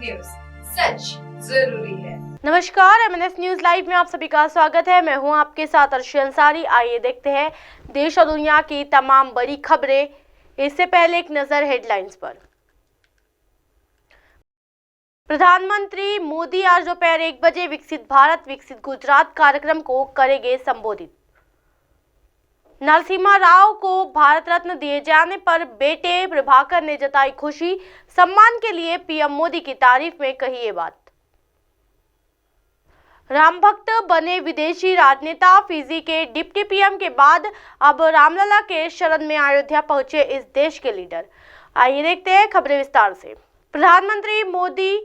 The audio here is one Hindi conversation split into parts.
न्यूज, सच जरूरी है। नमस्कार, एमएनएस न्यूज लाइव में आप सभी का स्वागत है। मैं हूं आपके साथ अर्शी अंसारी। आइए देखते हैं देश और दुनिया की तमाम बड़ी खबरें। इससे पहले एक नजर हेडलाइंस पर। प्रधानमंत्री मोदी आज दोपहर 1 बजे विकसित भारत विकसित गुजरात कार्यक्रम को करेंगे संबोधित। नरसिम्हा राव को भारत रत्न दिए जाने पर बेटे प्रभाकर ने जताई खुशी। सम्मान के लिए पीएम मोदी की तारीफ में कही ये बात। राम भक्त बने विदेशी राजनेता। फिजी के डिप्टी पीएम के बाद अब रामलला के शरण में अयोध्या पहुंचे इस देश के लीडर। आइए देखते हैं खबरें विस्तार से। प्रधानमंत्री मोदी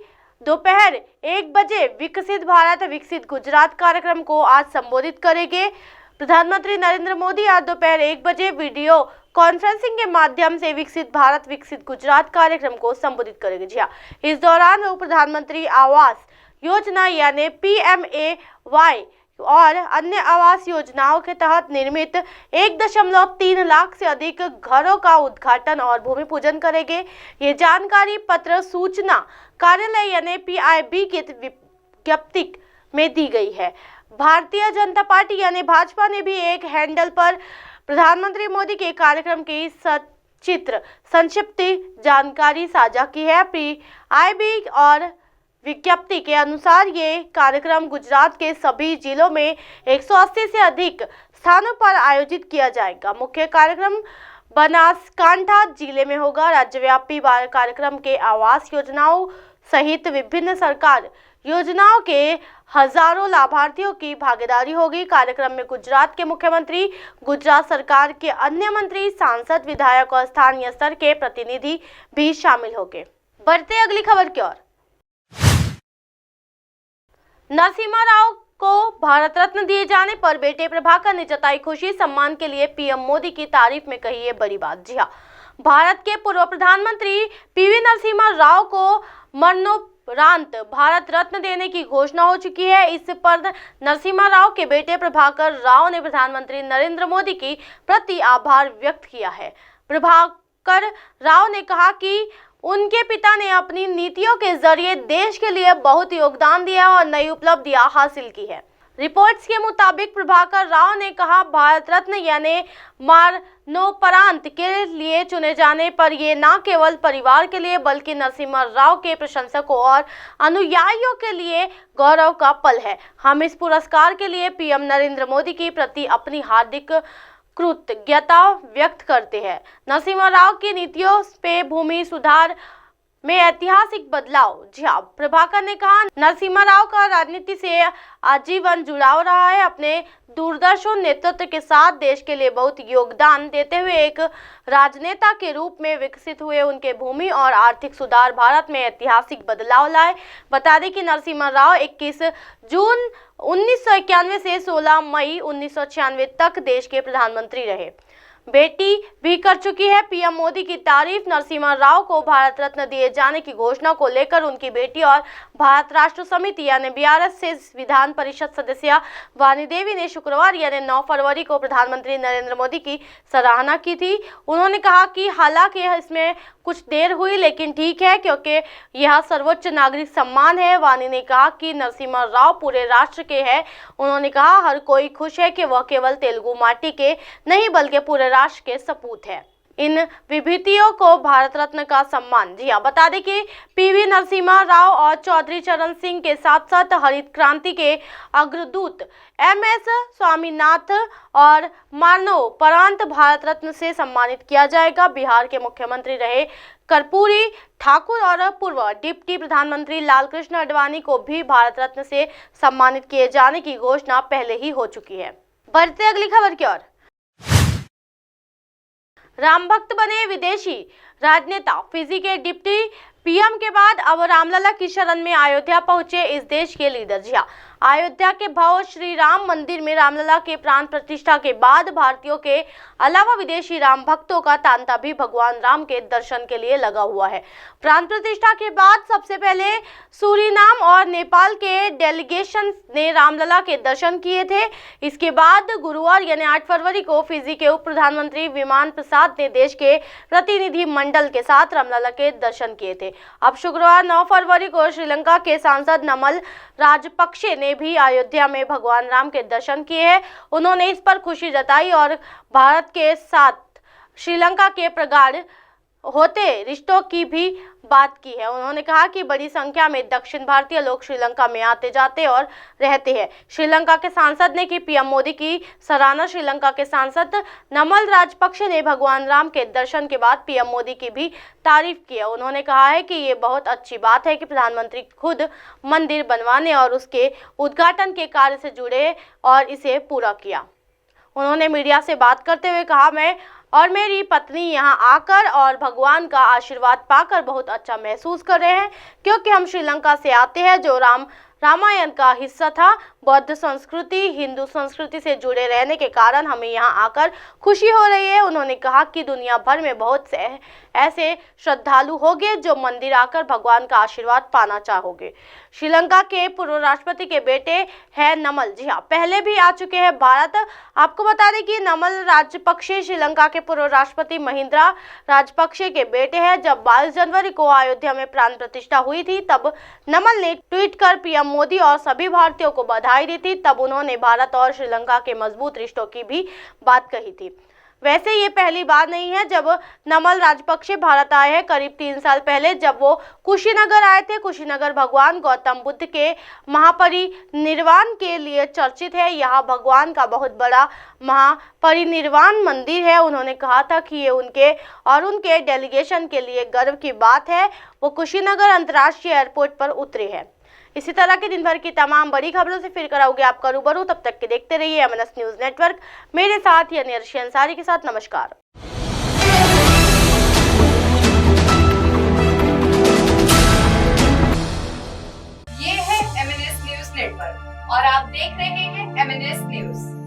दोपहर 1 बजे विकसित भारत विकसित गुजरात कार्यक्रम को आज संबोधित करेंगे। प्रधानमंत्री नरेंद्र मोदी आज दोपहर 1 बजे वीडियो कॉन्फ्रेंसिंग के माध्यम से विकसित भारत विकसित गुजरात कार्यक्रम को संबोधित करेंगे। जी हाँ, इस दौरान वो प्रधानमंत्री आवास योजना यानी PMAY और अन्य आवास योजनाओं के तहत निर्मित 1.3 लाख से अधिक घरों का उद्घाटन और भूमि पूजन करेंगे। ये जानकारी पत्र सूचना कार्यालय यानी PIB की विज्ञप्ति में दी गई है। भारतीय जनता पार्टी यानी भाजपा ने भी एक हैंडल पर प्रधानमंत्री मोदी के कार्यक्रम की सचित्र संक्षिप्त जानकारी साझा की है। PIB और विज्ञप्ति के अनुसार ये कार्यक्रम गुजरात के सभी जिलों में 180 से अधिक स्थानों पर आयोजित किया जाएगा। मुख्य कार्यक्रम बनासकांठा जिले में होगा। राज्यव्यापी कार्यक्रम के आवास योजनाओं सहित विभिन्न सरकार योजनाओं के हजारों लाभार्थियों की भागीदारी होगी। कार्यक्रम में गुजरात के मुख्यमंत्री, गुजरात सरकार के अन्य मंत्री, सांसद, विधायक और स्थानीय स्तर के प्रतिनिधि भी शामिल होंगे। बढ़ते अगली खबर की ओर। नरसिम्हा राव को भारत रत्न दिए जाने पर बेटे प्रभाकर ने जताई खुशी। सम्मान के लिए पीएम मोदी की तारीफ में कही है बड़ी बात। जी हाँ, भारत के पूर्व प्रधानमंत्री PV नरसिम्हा राव को मरणोपरांत भारत रत्न देने की घोषणा हो चुकी है। इस पर नरसिम्हा राव के बेटे प्रभाकर राव ने प्रधानमंत्री नरेंद्र मोदी की प्रति आभार व्यक्त किया है। प्रभाकर राव ने कहा कि उनके पिता ने अपनी नीतियों के जरिए देश के लिए बहुत योगदान दिया और नई उपलब्धियां हासिल की है। रिपोर्ट्स के मुताबिक प्रभाकर राव ने कहा, भारत रत्न यानी मरणोपरांत के लिए चुने जाने पर ये न केवल परिवार के लिए बल्कि नरसिम्हा राव के प्रशंसकों और अनुयायियों के लिए गौरव का पल है। हम इस पुरस्कार के लिए पीएम नरेंद्र मोदी के प्रति अपनी हार्दिक कृतज्ञता व्यक्त करते हैं। नरसिम्हा राव की नीतियों पे भूमि सुधार में ऐतिहासिक बदलाव। जी हाँ, प्रभाकर ने कहा, नरसिम्हा राव का राजनीति से आजीवन जुड़ाव रहा है। अपने दूरदर्शन नेतृत्व के साथ देश के लिए बहुत योगदान देते हुए एक राजनेता के रूप में विकसित हुए उनके भूमि और आर्थिक सुधार भारत में ऐतिहासिक बदलाव लाए। बता दें कि नरसिम्हा राव 21 जून 1991 से 16 मई 1996 तक देश के प्रधानमंत्री रहे। बेटी भी कर चुकी है पीएम मोदी की तारीफ। नरसिम्हा राव को भारत रत्न दिए जाने की घोषणा को लेकर उनकी बेटी और भारत राष्ट्र समिति यानी BRS से विधान परिषद सदस्य वाणी देवी ने शुक्रवार यानी 9 फरवरी को प्रधानमंत्री नरेंद्र मोदी की सराहना की थी। उन्होंने कहा कि हालांकि इसमें कुछ देर हुई लेकिन ठीक है क्योंकि यह सर्वोच्च नागरिक सम्मान है। वाणी ने कहा कि नरसिम्हा राव पूरे राष्ट्र के हैं। उन्होंने कहा, हर कोई खुश है कि वह केवल तेलुगु माटी के नहीं बल्कि पूरे राष्ट्र के सपूत है। इन विभूतियों को भारत रत्न का सम्मान। जी हाँ, बता दें कि PV नरसिम्हा राव और चौधरी चरण सिंह के साथ साथ हरित क्रांति के अग्रदूत MS स्वामीनाथ और मरणोपरांत भारत रत्न से सम्मानित किया जाएगा। बिहार के मुख्यमंत्री रहे कर्पूरी ठाकुर और पूर्व डिप्टी प्रधानमंत्री लालकृष्ण आडवाणी को भी भारत रत्न से सम्मानित किए जाने की घोषणा पहले ही हो चुकी है। बढ़ते अगली खबर की ओर। राम भक्त बने विदेशी राजनेता। फिजी के डिप्टी पीएम के बाद अब रामलला की शरण में अयोध्या पहुंचे इस देश के लीडर। जी हाँ, अयोध्या के भव्य श्री राम मंदिर में रामलला के प्राण प्रतिष्ठा के बाद भारतीयों के अलावा विदेशी राम भक्तों का तांता भी भगवान राम के दर्शन के लिए लगा हुआ है। प्राण प्रतिष्ठा के बाद सबसे पहले सूरीनाम और नेपाल के डेलीगेशन ने रामलला के दर्शन किए थे। इसके बाद गुरुवार यानी 8 फरवरी को फिजी के उप प्रधानमंत्री विमान प्रसाद ने देश के प्रतिनिधि मंडल मंडल के साथ रामलला के दर्शन किए थे। अब शुक्रवार 9 फरवरी को श्रीलंका के सांसद नमल राजपक्षे ने भी अयोध्या में भगवान राम के दर्शन किए हैं। उन्होंने इस पर खुशी जताई और भारत के साथ श्रीलंका के प्रगाढ़ होते रिश्तों की भी बात की है। उन्होंने कहा कि बड़ी संख्या में दक्षिण भारतीय लोग श्रीलंका में आते जाते और रहते हैं। श्रीलंका के सांसद ने की पीएम मोदी की सराहना। श्रीलंका के सांसद नमल राजपक्षे ने भगवान राम के दर्शन के बाद पीएम मोदी की भी तारीफ की है। उन्होंने कहा है कि ये बहुत अच्छी बात है कि प्रधानमंत्री खुद मंदिर बनवाने और उसके उद्घाटन के कार्य से जुड़े और इसे पूरा किया। उन्होंने मीडिया से बात करते हुए कहा, मैं और मेरी पत्नी यहाँ आकर और भगवान का आशीर्वाद पाकर बहुत अच्छा महसूस कर रहे हैं, क्योंकि हम श्रीलंका से आते हैं जो रामायण का हिस्सा था। बौद्ध संस्कृति हिंदू संस्कृति से जुड़े रहने के कारण हमें यहाँ आकर खुशी हो रही है। उन्होंने कहा कि दुनिया भर में बहुत से ऐसे श्रद्धालु होंगे जो मंदिर आकर भगवान का आशीर्वाद पाना चाहोगे। श्रीलंका के पूर्व राष्ट्रपति के बेटे हैं नमल, जी हाँ, पहले भी आ चुके हैं भारत। आपको बता दें कि नमल राजपक्षे श्रीलंका के पूर्व राष्ट्रपति महिंद्रा राजपक्षे के बेटे हैं। जब 22 जनवरी को अयोध्या में प्राण प्रतिष्ठा हुई थी तब नमल ने ट्वीट कर पीएम मोदी और सभी भारतीयों को बधाई दी थी। तब उन्होंने भारत और श्रीलंका के मजबूत रिश्तों की भी बात कही थी। वैसे ये पहली बार नहीं है जब नमल राजपक्षे भारत आए हैं। करीब 3 साल पहले जब वो कुशीनगर आए थे। कुशीनगर भगवान गौतम बुद्ध के महापरिनिर्वाण के लिए चर्चित है। यहाँ भगवान का बहुत बड़ा महापरिनिर्वाण मंदिर है। उन्होंने कहा था कि ये उनके डेलीगेशन के लिए गर्व की बात है। वो कुशीनगर अंतर्राष्ट्रीय एयरपोर्ट पर उतरे हैं। इसी तरह के दिन भर की तमाम बड़ी खबरों से फिर कराओगे आपका रूबरू। तब तक के देखते रहिए MNS न्यूज नेटवर्क। मेरे साथ यानी अर्शी अंसारी के साथ नमस्कार। ये है MNS न्यूज नेटवर्क और आप देख रहे हैं MNS न्यूज।